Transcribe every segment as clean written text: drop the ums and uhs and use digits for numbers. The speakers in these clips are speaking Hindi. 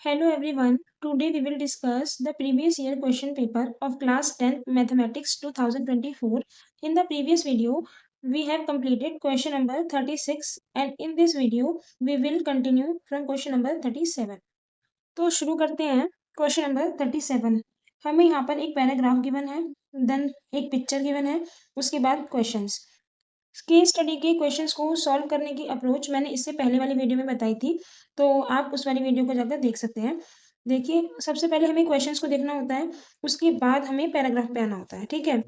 Hello everyone. Today we will discuss the previous year question paper of class 10th mathematics 2024. In the previous video we have completed question number 36 and in this video we will continue from question number 37. तो शुरू करते हैं क्वेश्चन नंबर 37। हमें यहाँ पर एक पैराग्राफ गिवन है, देन एक पिक्चर गिवन है, उसके बाद क्वेश्चंस। केस स्टडी के क्वेश्चंस को सॉल्व करने की अप्रोच मैंने इससे पहले वाली वीडियो में बताई थी, तो आप उस वाली वीडियो को जाकर देख सकते हैं। देखिए, सबसे पहले हमें क्वेश्चंस को देखना होता है, उसके बाद हमें पैराग्राफ पे आना होता है, ठीक है।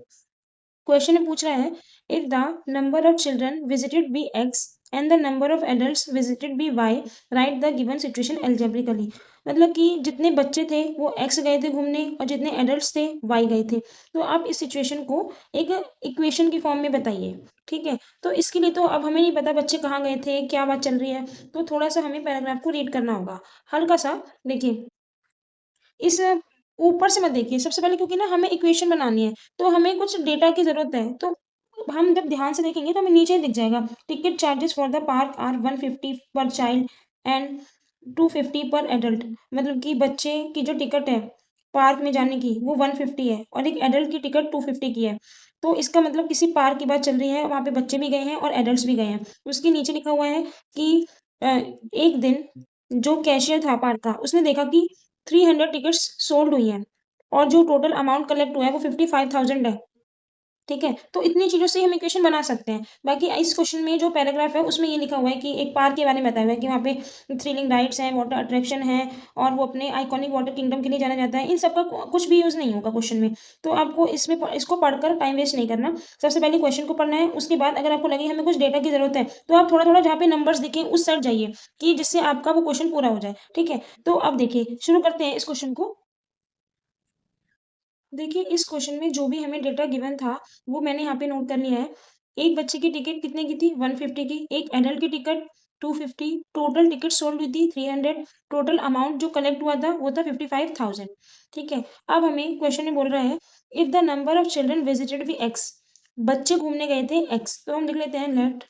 क्वेश्चन में पूछ रहा है, if the number of children visited be x and the number of adults visited be y, write the given situation algebraically. मतलब कि जितने बच्चे थे वो एक्स गए थे घूमने और जितने एडल्ट्स थे वाई गए थे। तो आप इस सिचुएशन को एक इक्वेशन की फॉर्म में बताइए, ठीक है। तो इसके लिए तो अब हमें नहीं पता बच्चे कहाँ गए थे, क्या बात चल रही है, तो थोड़ा सा हमें पैराग्राफ को रीड करना होगा हल्का सा। देखिए, इस ऊपर से मत देखिए सबसे पहले, क्योंकि ना हमें इक्वेशन बनानी है तो हमें कुछ डेटा की जरूरत है। तो हम जब ध्यान से देखेंगे तो हमें नीचे दिख जाएगा, ticket charges for the park are 150 per child and 250 पर एडल्ट। मतलब कि बच्चे की जो टिकट है पार्क में जाने की वो 150 है और एक एडल्ट की टिकट 250 की है। तो इसका मतलब किसी पार्क की बात चल रही है, वहाँ पे बच्चे भी गए हैं और एडल्ट्स भी गए हैं। उसके नीचे लिखा हुआ है कि एक दिन जो कैशियर था पार्क का उसने देखा कि 300 टिकट्स सोल्ड हुई हैं और जो टोटल अमाउंट कलेक्ट हुआ है वो 55,000 है, ठीक है। तो इतनी चीज़ों से हम इक्वेशन बना सकते हैं। बाकी इस क्वेश्चन में जो पैराग्राफ है उसमें ये लिखा हुआ है कि एक पार्क के बारे में बताया हुआ है कि वहाँ पे थ्रिलिंग राइड्स हैं, वाटर अट्रैक्शन है और वो अपने आइकॉनिक वाटर किंगडम के लिए जाना जाता है। इन सब का कुछ भी यूज़ नहीं होगा क्वेश्चन में। तो आपको इसको पढ़कर टाइम वेस्ट नहीं करना। सबसे पहले क्वेश्चन को पढ़ना है, उसके बाद अगर आपको लगे हमें कुछ डेटा की जरूरत है तो आप थोड़ा थोड़ा जहाँ पे नंबर्स दिखे उस साइड जाइए, कि जिससे आपका वो क्वेश्चन पूरा हो जाए, ठीक है। तो अब देखिए, शुरू करते हैं इस क्वेश्चन को। देखिए, इस क्वेश्चन में जो भी हमें डेटा गिवन था वो मैंने यहाँ पे नोट कर लिया है। एक बच्चे की टिकट कितने की थी, 150 की। एक एडल्ट की टिकट 250। टोटल टिकट सोल्ड हुई थी 300। टोटल अमाउंट जो कलेक्ट हुआ था वो था 55,000, ठीक है। अब हमें क्वेश्चन में बोल रहा है, if the number of children visited be x. बच्चे घूमने गए थे एक्स, तो हम लिख लेते हैं let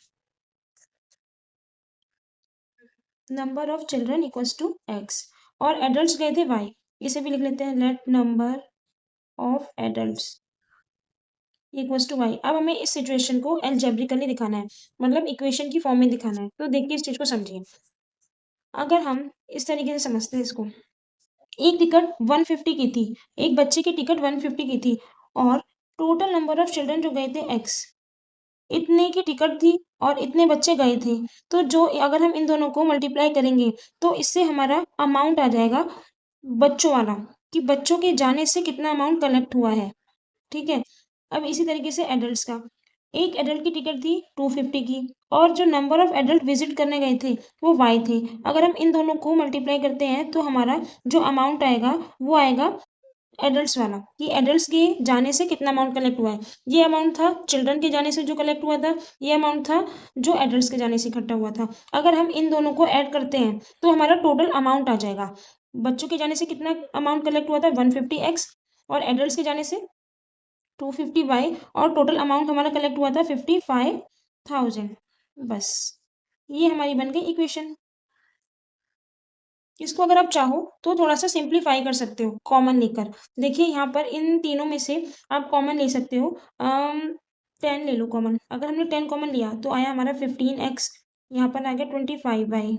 number of children equals to x. और एडल्ट्स गए थे वाई, इसे भी लिख लेते हैं let number of adults equals to y. अब हमें इस सिचुएशन को एल्जेब्रिकली दिखाना है, मतलब इक्वेशन की फॉर्म में दिखाना है। तो देखिए, इस चीज को समझिए। अगर हम इस तरीके से समझते हैं इसको, एक टिकट 150 की थी, एक बच्चे की टिकट 150 की थी और टोटल नंबर ऑफ चिल्ड्रन जो गए थे एक्स, इतने की टिकट थी और इतने बच्चे गए थे। तो जो अगर हम इन दोनों को मल्टीप्लाई करेंगे तो इससे हमारा अमाउंट आ जाएगा बच्चों वाला, कि बच्चों के जाने से कितना अमाउंट कलेक्ट हुआ है, ठीक है। अब इसी तरीके से एडल्ट्स का, एक एडल्ट की टिकट थी 250 की और जो नंबर ऑफ एडल्ट विजिट करने गए थे वो वाई थे। अगर हम इन दोनों को मल्टीप्लाई करते हैं तो हमारा जो अमाउंट आएगा वो आएगा एडल्ट्स वाला, कि एडल्ट्स के जाने से कितना अमाउंट कलेक्ट हुआ है। ये अमाउंट था चिल्ड्रन के जाने से जो कलेक्ट हुआ था, ये अमाउंट था जो एडल्ट्स के जाने से इकट्ठा हुआ था। अगर हम इन दोनों को ऐड करते हैं तो हमारा टोटल अमाउंट आ जाएगा। बच्चों के जाने से कितना अमाउंट कलेक्ट हुआ था, 150x, और एडल्ट्स के जाने से 250 बाई, और टोटल अमाउंट हमारा कलेक्ट हुआ था 55,000। बस, ये हमारी बन गई इक्वेशन। इसको अगर आप चाहो तो थोड़ा सा सिंप्लीफाई कर सकते हो कॉमन लेकर। देखिए, यहाँ पर इन तीनों में से आप कॉमन ले सकते हो। 10 ले लो कॉमन। अगर हमने 10 कॉमन लिया तो आया हमारा 15x, यहाँ पर आ गया 25 बाई,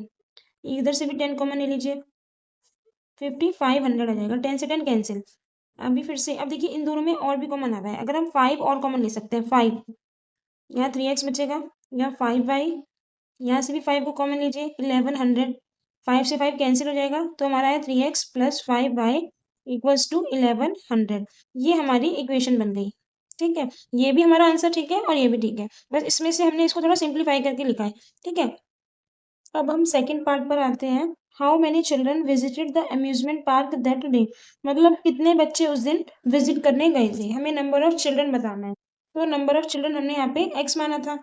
इधर से भी 10 कॉमन ले लीजिए, 5500 आ जाएगा। 10 से 10 कैंसिल। अभी फिर से, अब देखिए इन दोनों में और भी कॉमन आ रहा है। अगर हम 5 और कॉमन ले सकते हैं, 5, यहाँ 3x बचेगा, यहाँ 5y, यहाँ से भी 5 को कॉमन लीजिए, 1100। 5 से 5 कैंसिल हो जाएगा तो हमारा है 3x plus 5y equals to 1100। ये हमारी इक्वेशन बन गई, ठीक है। ये भी हमारा आंसर ठीक है और ये भी ठीक है, बस इसमें से हमने इसको थोड़ा सिंप्लीफाई करके लिखा है, ठीक है। अब हम सेकंड पार्ट पर आते हैं। How many children visited the amusement park that day. मतलब कितने बच्चे उस दिन विजिट करने गए थे, हमें नंबर ऑफ चिल्ड्रन बताना है। तो नंबर ऑफ चिल्ड्रन हमने यहाँ पे x माना था,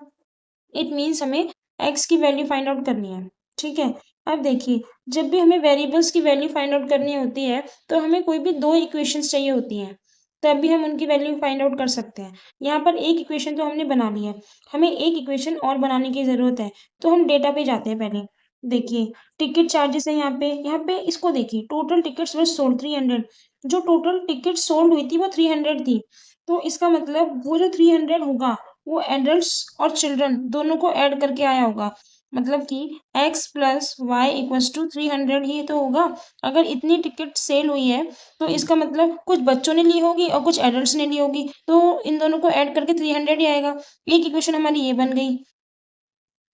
इट मीन्स हमें x की वैल्यू फाइंड आउट करनी है, ठीक है। अब देखिए, जब भी हमें वेरिएबल्स की वैल्यू फाइंड आउट करनी होती है तो हमें कोई भी दो इक्वेशंस चाहिए होती हैं, तब भी हम उनकी वैल्यू फाइंड आउट कर सकते हैं। यहाँ पर एक इक्वेशन तो हमने बना ली है, हमें एक इक्वेशन और बनाने की ज़रूरत है। तो हम डेटा पे जाते हैं पहले। देखिए टिकट चार्जेस है यहाँ पे इसको देखिए, टोटल टिकट्स वर सोल्ड 300। जो टोटल टिकट सोल्ड हुई थी वो 300 थी। तो इसका मतलब वो जो 300 होगा वो एडल्ट्स और चिल्ड्रन दोनों को ऐड करके आया होगा। मतलब कि x plus y equals to 300 ही तो होगा। अगर इतनी टिकट सेल हुई है तो इसका मतलब कुछ बच्चों ने ली होगी और कुछ एडल्ट्स ने ली होगी, तो इन दोनों को ऐड करके 300 ही आएगा। एक इक्वेशन हमारी ये बन गई।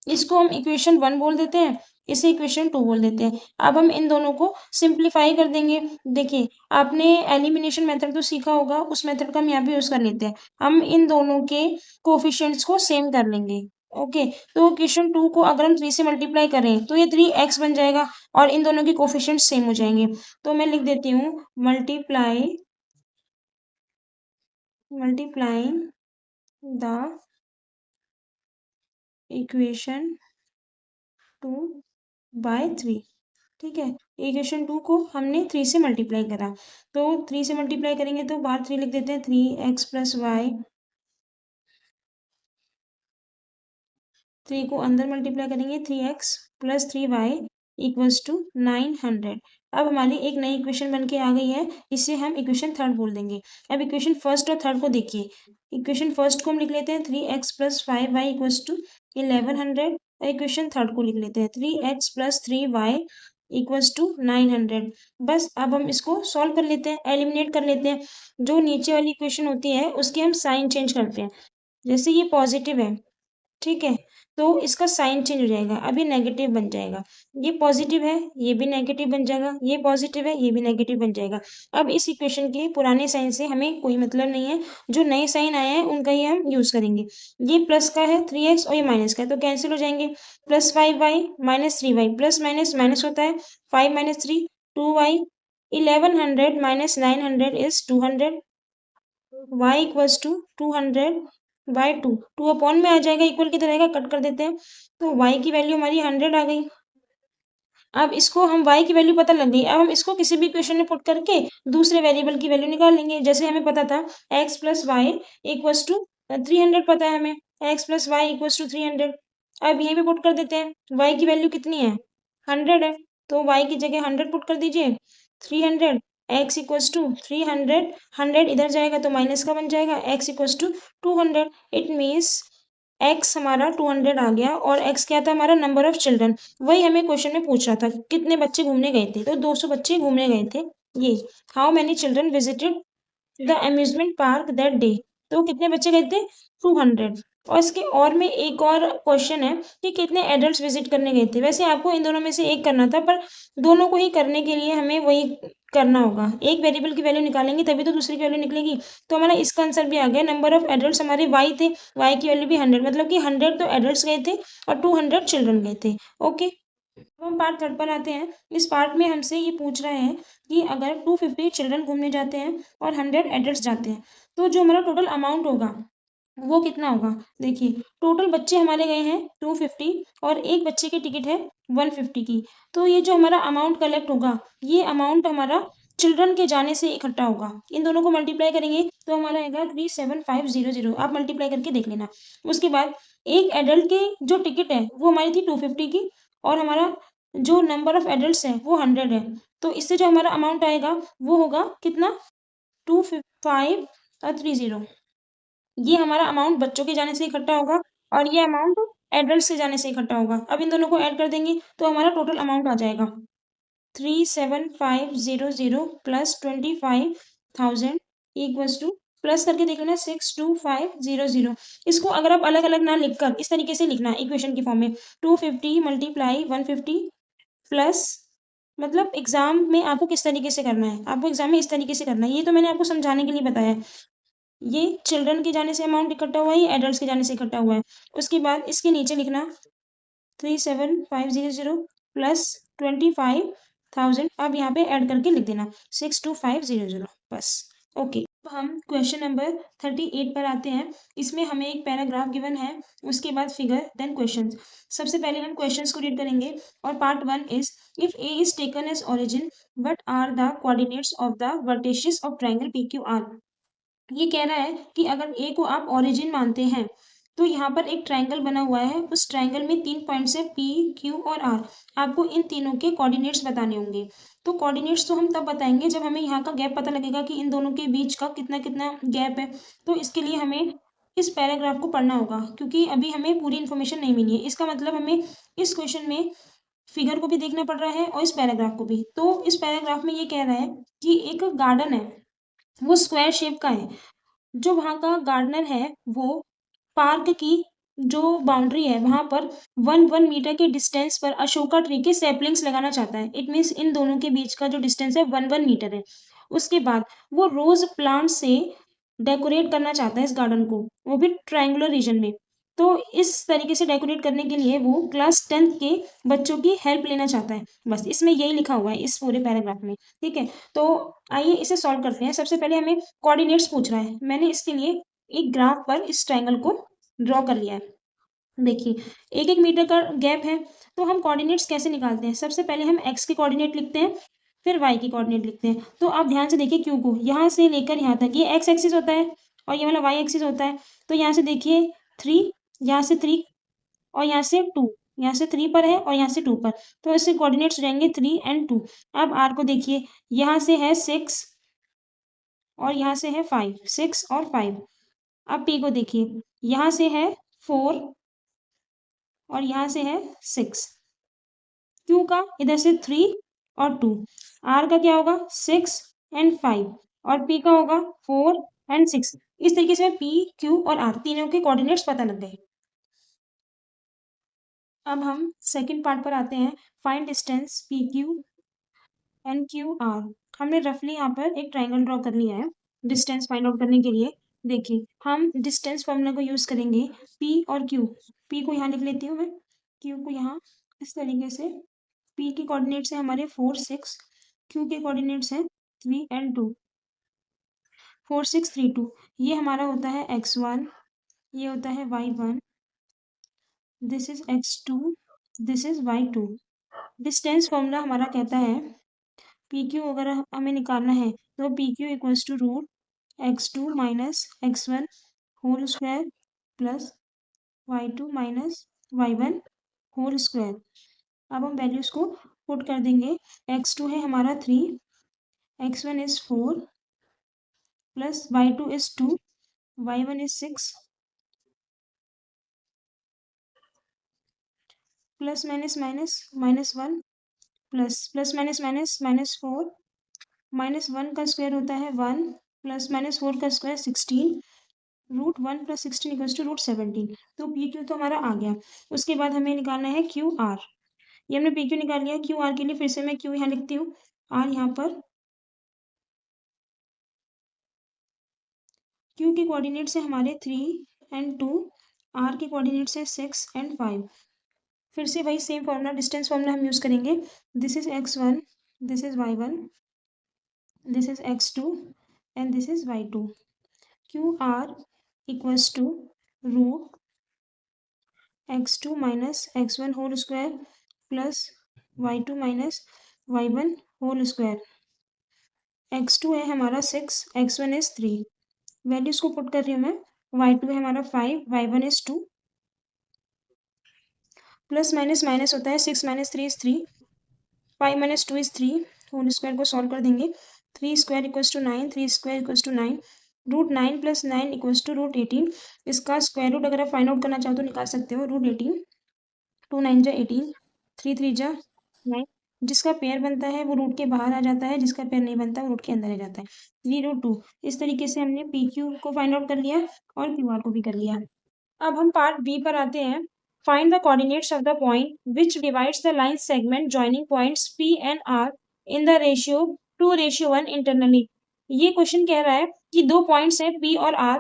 इसको हम इक्वेशन 1 बोल देते हैं, इसे इक्वेशन 2 बोल देते हैं। अब हम इन दोनों को सिंप्लीफाई कर देंगे। देखिए आपने एलिमिनेशन मेथड तो सीखा होगा, उस मेथड का हम यहाँ पे यूज कर लेते हैं। हम इन दोनों के कोफिशिएंट्स को सेम कर लेंगे। ओके, तो इक्वेशन 2 को अगर हम 3 से मल्टीप्लाई करें तो ये 3x बन जाएगा और इन दोनों के कोफिशिएंट्स सेम हो जाएंगे। तो मैं लिख देती हूँ मल्टीप्लाइंग द इक्वेशन 2 बाय 3। ठीक है, इक्वेशन 2 को हमने 3 से मल्टीप्लाई करा, तो 3 से मल्टीप्लाई करेंगे तो बाहर 3 लिख देते हैं। 3x प्लस वाई, 3 को अंदर मल्टीप्लाई करेंगे, 3x plus 3y equals to 900। अब हमारी एक नई इक्वेशन बन के आ गई है, इसे हम इक्वेशन थर्ड बोल देंगे। अब इक्वेशन फर्स्ट और थर्ड को देखिए। इक्वेशन फर्स्ट को हम लिख लेते हैं 3x plus 5y equals to 1100। और इक्वेशन थर्ड को लिख लेते हैं 3x plus 3y equals to 900। बस अब हम इसको सॉल्व कर लेते हैं, एलिमिनेट कर लेते हैं। जो नीचे वाली इक्वेशन होती है उसके हम साइन चेंज करते हैं। जैसे ये पॉजिटिव है, ठीक है, तो इसका साइन चेंज हो जाएगा, अब ये नेगेटिव बन जाएगा। ये पॉजिटिव है, ये भी नेगेटिव बन जाएगा, ये पॉजिटिव है, ये भी नेगेटिव बन जाएगा। अब इस इक्वेशन के पुराने साइन से हमें कोई मतलब नहीं है, जो नए साइन आए हैं उनका ही हम यूज करेंगे। ये प्लस का है 3x और ये माइनस का है, तो कैंसिल हो जाएंगे। Plus 5y minus 3y, plus minus minus होता है, 5 minus 3 2y, 1100 minus 900 is 200, y equals to 200 by 2। 2 upon में आ जाएगा, इक्वल की तरह का कट कर देते हैं, तो y की वैल्यू हमारी 100 आ गई। अब इसको हम y की वैल्यू पता लग गई, अब हम इसको किसी भी इक्वेशन में पुट करके दूसरे वेरिएबल की वैल्यू निकाल लेंगे। जैसे हमें पता था x plus y equals to 300 पता है हमें, x plus y equals to 300। अब यहीं पे पुट कर देते हैं, y की वैल्यू कितनी है 100 है, तो y की जगह 100 पुट कर दीजिए। 300 x इक्वल्स टू 300, 100 इधर जाएगा तो माइनस का बन जाएगा, x equals to 200। It means x हमारा 200 आ गया, और x क्या था हमारा नंबर ऑफ चिल्ड्रन। वही हमें क्वेश्चन में पूछ रहा था कितने बच्चे घूमने गए थे, तो 200 बच्चे घूमने गए थे। ये how many children visited the amusement park that day, तो कितने बच्चे गए थे 200। और इसके और में एक और क्वेश्चन है कि कितने एडल्ट्स विजिट करने गए थे। वैसे आपको इन दोनों में से एक करना था, पर दोनों को ही करने के लिए हमें वही करना होगा। एक वेरिएबल की वैल्यू निकालेंगे तभी तो दूसरी की वैल्यू निकलेगी। तो हमारा इसका आंसर भी आ गया, नंबर ऑफ एडल्ट्स हमारे वाई थे, वाई की वैल्यू भी 100, मतलब कि 100 तो एडल्ट्स गए थे और 200 चिल्ड्रन गए थे। ओके, अब हम पार्ट थर्ड पर आते हैं। इस पार्ट में हमसे ये पूछ रहा है कि अगर 250 चिल्ड्रन घूमने जाते हैं और 100 एडल्ट्स जाते हैं, तो जो हमारा टोटल अमाउंट होगा वो कितना होगा। देखिए टोटल बच्चे हमारे गए हैं 250 और एक बच्चे की टिकट है 150 की, तो ये जो हमारा अमाउंट कलेक्ट होगा ये अमाउंट हमारा चिल्ड्रन के जाने से इकट्ठा होगा। इन दोनों को मल्टीप्लाई करेंगे तो हमारा आएगा 37500। आप मल्टीप्लाई करके देख लेना। उसके बाद एक एडल्ट की जो टिकट है वो हमारी थी 250 की, और हमारा जो नंबर ऑफ एडल्ट्स है वो 100 है, तो इससे जो हमारा अमाउंट आएगा वो होगा कितना 2530। ये हमारा अमाउंट बच्चों के जाने से इकट्ठा होगा और ये अमाउंट एडल्ट से जाने से इकट्ठा होगा। अब इन दोनों को ऐड कर देंगे तो हमारा टोटल अमाउंट आ जाएगा 37500 प्लस 25,000 इक्वल्स टू, प्लस करके देख लेना 62500। इसको अगर आप अलग अलग ना लिखकर इस तरीके से लिखना इक्वेशन की फॉर्म में, 250 मल्टीप्लाई 150 प्लस, मतलब एग्जाम में आपको किस तरीके से करना है, आपको एग्जाम में इस तरीके से करना है। ये तो मैंने आपको समझाने के लिए बताया है। ये चिल्ड्रन के जाने से अमाउंट इकट्ठा हुआ है, ये एडल्ट्स के जाने से इकट्ठा हुआ है। उसके बाद इसके नीचे लिखना 37500 प्लस 25,000। अब यहाँ पे ऐड करके लिख देना 62500, बस। ओके, अब हम क्वेश्चन नंबर 38 पर आते हैं। इसमें हमें एक पैराग्राफ गिवन है, उसके बाद फिगर, देन क्वेश्चन। सबसे पहले हम क्वेश्चंस को रीड करेंगे। और part 1 is, if A is taken as origin what are the coordinates of the vertices of triangle P Q R. ये कह रहा है कि अगर ए को आप ओरिजिन मानते हैं तो यहाँ पर एक ट्रायंगल बना हुआ है, उस ट्रायंगल में 3 पॉइंट्स है P, Q और R। आपको इन तीनों के कोऑर्डिनेट्स बताने होंगे। तो कोऑर्डिनेट्स तो हम तब बताएंगे जब हमें यहाँ का गैप पता लगेगा कि इन दोनों के बीच का कितना कितना गैप है। तो इसके लिए हमें इस पैराग्राफ को पढ़ना होगा, क्योंकि अभी हमें पूरी इन्फॉर्मेशन नहीं मिली है। इसका मतलब हमें इस क्वेश्चन में फिगर को भी देखना पड़ रहा है और इस पैराग्राफ को भी। तो इस पैराग्राफ में ये कह रहा है कि एक गार्डन है, वो स्क्वायर शेप का है। जो वहाँ का गार्डनर है वो पार्क की जो बाउंड्री है वहां पर 1 मीटर के डिस्टेंस पर अशोका ट्री के सैपलिंग्स लगाना चाहता है। इट मीन्स इन दोनों के बीच का जो डिस्टेंस है 1 मीटर है। उसके बाद वो रोज प्लांट से डेकोरेट करना चाहता है इस गार्डन को, वो भी ट्रायंगुलर रीजन में। तो इस तरीके से डेकोरेट करने के लिए वो क्लास 10th के बच्चों की हेल्प लेना चाहता है। बस इसमें यही लिखा हुआ है इस पूरे पैराग्राफ में। ठीक है, तो आइए इसे सॉल्व करते हैं। सबसे पहले हमें कोऑर्डिनेट्स पूछ रहा है। मैंने इसके लिए एक ग्राफ पर इस ट्रायंगल को ड्रॉ कर लिया है। देखिए 1-1 मीटर का गैप है, तो हम कोऑर्डिनेट्स कैसे निकालते हैं? सबसे पहले हम एक्स के कोऑर्डिनेट लिखते हैं, फिर वाई की कोऑर्डिनेट लिखते हैं। तो आप ध्यान से देखिए क्यू को, यहाँ से लेकर यहाँ तक ये एक्स एक्सिस होता है और ये वाला वाई एक्सिस होता है। तो यहाँ से देखिए 3, यहाँ से 3 और यहाँ से 2, यहाँ से 3 पर है और यहाँ से 2 पर। तो इससे कोऑर्डिनेट्स रहेंगे 3 एंड 2। अब आर को देखिए, यहाँ से है 6 और यहाँ से है 5, 6 और 5। अब पी को देखिए, यहाँ से है 4 और यहाँ से है 6। क्यू का इधर से 3 और 2। आर का क्या होगा 6 एंड 5 और पी का होगा 4 एंड 6। इस तरीके से पी, क्यू और आर तीनों के कोऑर्डिनेट्स पता लग गए। अब हम सेकंड पार्ट पर आते हैं। Find distance P Q and Q R. हमने रफली यहाँ पर एक ट्राइंगल ड्रॉ कर लिया है डिस्टेंस फाइंड आउट करने के लिए। देखिए हम डिस्टेंस फॉर्मूला को यूज करेंगे, पी और क्यू। पी को यहाँ लिख लेती हूँ मैं, क्यू को यहाँ। इस तरीके से पी के कोऑर्डिनेट्स है हमारे 4, 6, क्यू के कोऑर्डिनेट्स हैं 3 एंड 2, 4, 6, 3, 2। ये हमारा होता है x1, ये होता है y1, this is x2, this is y2। Distance formula हमारा कहता है पी क्यू अगर हमें निकालना है तो P Q equals to root x2 minus x1 whole square plus y2 minus y1 whole square. अब हम वैल्यूज को पुट कर देंगे। x2 है हमारा 3, x1 is 4 plus y2 is 2, y1 is 6 plus minus minus minus 1 plus minus minus minus 4, -1 का स्क्वायर होता है 1 प्लस -4 का square 16, root 1 plus 16 equals to root 17। तो पी क्यू तो हमारा आ गया। उसके बाद हमें निकालना है क्यू आर। ये हमने पी क्यू निकाल लिया। क्यू आर के लिए फिर से मैं क्यू यहाँ लिखती हूँ, आर यहाँ पर। क्यू के कोऑर्डिनेट्स है हमारे 3 एंड 2, आर के कोऑर्डिनेट्स है 6 एंड 5। फिर से वही सेम फॉर्मूला, डिस्टेंस फॉर्मूला हम यूज करेंगे। This is x1, this is y1, this is x2 and this is y2। Q R equals to root x2 minus x1 whole square plus y2 minus y1 whole square. x2 है हमारा 6, x1 इज 3। वैल्यूज को पुट कर रही हूँ मैं। y2 है हमारा 5, y1 is 2, plus minus minus होता है 6 minus 3 is 3, 5 minus 2 is 3। Whole square को सॉल्व कर देंगे। 3 square equals to 9, 3 square equals to 9, root 9 plus 9 equals to root 18। इसका स्क्वायर रूट अगर आप फाइंड आउट करना चाहो तो निकाल सकते हो। रूट 18, 2 9 जा 18, 3 3 जा 9। जिसका पेयर बनता है वो रूट के बाहर आ जाता है, जिसका पेयर नहीं बनता वो रूट के अंदर आ जाता है। 3 रूट 2। इस तरीके से हमने पी क्यू को फाइंड आउट कर लिया और क्यू आर को भी कर लिया। अब हम पार्ट बी पर आते हैं। Find the coordinates of the point which divides the line segment joining points P and R in the ratio 2:1 internally. ये क्वेश्चन कह रहा है कि दो पॉइंट्स हैं पी और आर।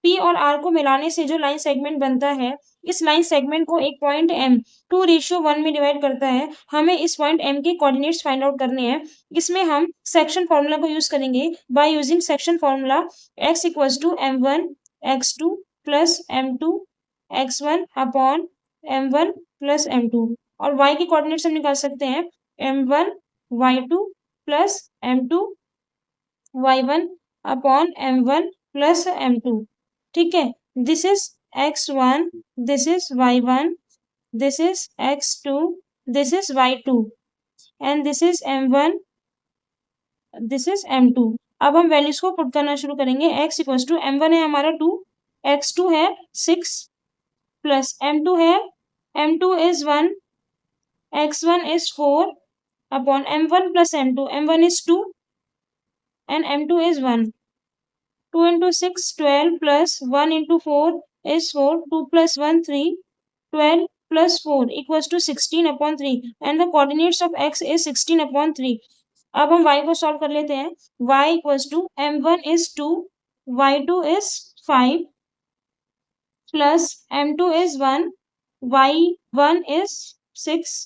पी और आर को मिलाने से जो लाइन सेगमेंट बनता है, इस लाइन सेगमेंट को एक पॉइंट एम 2:1 में डिवाइड करता है। हमें इस पॉइंट एम के कोऑर्डिनेट्स फाइंड आउट करने हैं। इसमें हम सेक्शन फॉर्मूला को यूज करेंगे। By using section formula x equals to m1 x2 plus m2 x1 upon m1 plus m2। और y के कोऑर्डिनेट्स हम निकाल सकते हैं m1 y2 plus m2 y1 upon m1 plus m2। ठीक है, this is x1, this is y1, this is x2, this is y2 and this is m1, this is m2। अब हम वैल्यूज को पुट करना शुरू करेंगे। x इक्वल्स टू m1 है हमारा 2, x2 है 6 प्लस m2 है, m2 is 1, x1 is 4 upon m1 plus m2, m1 is 2 and m2 is 1। 2 into 6 12 plus 1 into 4 is 4, 2 plus 1 3, 12 plus 4 equals to 16 upon 3 and the coordinates of x is 16 upon 3। अब हम y को सॉल्व कर लेते हैं। y equals to m1 is 2, y2 is 5 plus m2 is 1, y1 is 6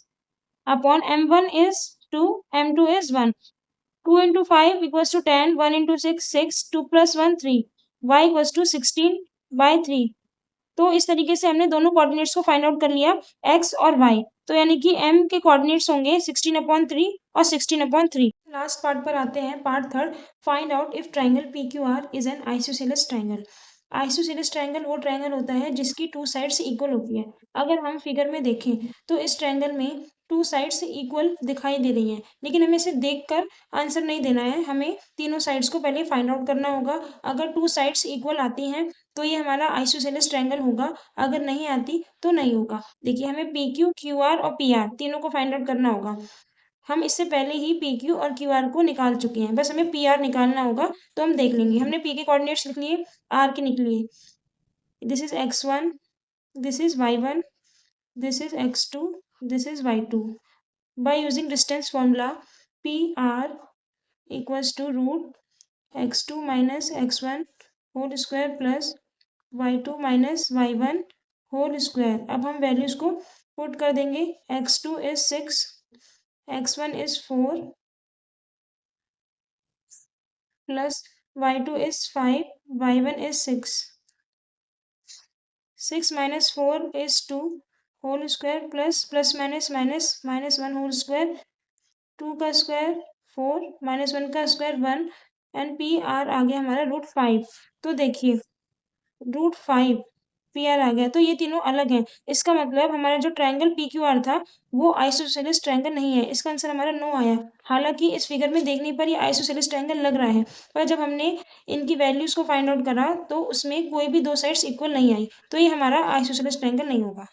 upon m1 is 2, m2 is 1। 2 into 5 equals to 10, 1 into 6 6, 2 plus 1 3, y equals to 16 by 3। तो इस तरीके से हमने दोनों कोऑर्डिनेट्स को फाइंड आउट कर लिया x और y। तो यानी कि m के कोऑर्डिनेट्स होंगे 16/3 और 16/3। लास्ट पार्ट पर आते हैं, part third, find out if triangle PQR is an isosceles triangle. Isosceles triangle वो ट्राइंगल होता है जिसकी टू साइड्स इक्वल होती है। अगर हम फिगर में देखें तो इस ट्राइंगल में टू साइड्स इक्वल दिखाई दे रही हैं, लेकिन हमें इसे देखकर आंसर नहीं देना है, हमें तीनों साइड्स को पहले फाइंड आउट करना होगा। अगर टू साइड्स इक्वल आती हैं तो ये हमारा आइसोसेलेस ट्रायंगल होगा, अगर नहीं आती तो नहीं होगा। देखिए हमें PQ, QR और PR तीनों को फाइंड आउट करना होगा। हम इससे पहले ही PQ और QR को निकाल चुके हैं, बस हमें PR निकालना होगा। तो हम देख लेंगे, हमने P के कोऑर्डिनेट्स लिख लिए, R के निकल लिए। This is x1, this is y1, this is x2, this is y2। By using distance formula PR equals to root x2 minus x1 whole square plus y2 minus y1 whole square. अब हम वैल्यूज को पुट कर देंगे। x2 is 6, x1 is 4 plus y2 is 5, y1 is 6। 6 minus 4 is 2 whole square plus minus minus 1 whole square, 2 का स्क्वायर 4 minus 1 का स्क्वायर 1 एंड PR आ गया हमारा √5। तो देखिए √5 PR आ गया, तो ये तीनों अलग हैं। इसका मतलब हमारा जो ट्रायंगल PQR था वो आइसोसेलेस ट्रायंगल नहीं है। इसका आंसर हमारा नो आया। हालांकि इस फिगर में देखने पर ये आइसोसेलेस ट्रायंगल लग रहा है, पर जब हमने इनकी वैल्यूज को फाइंड आउट करा तो उसमें कोई भी दो साइड्स इक्वल नहीं आई, तो ये हमारा आइसोसेलेस ट्रायंगल नहीं होगा।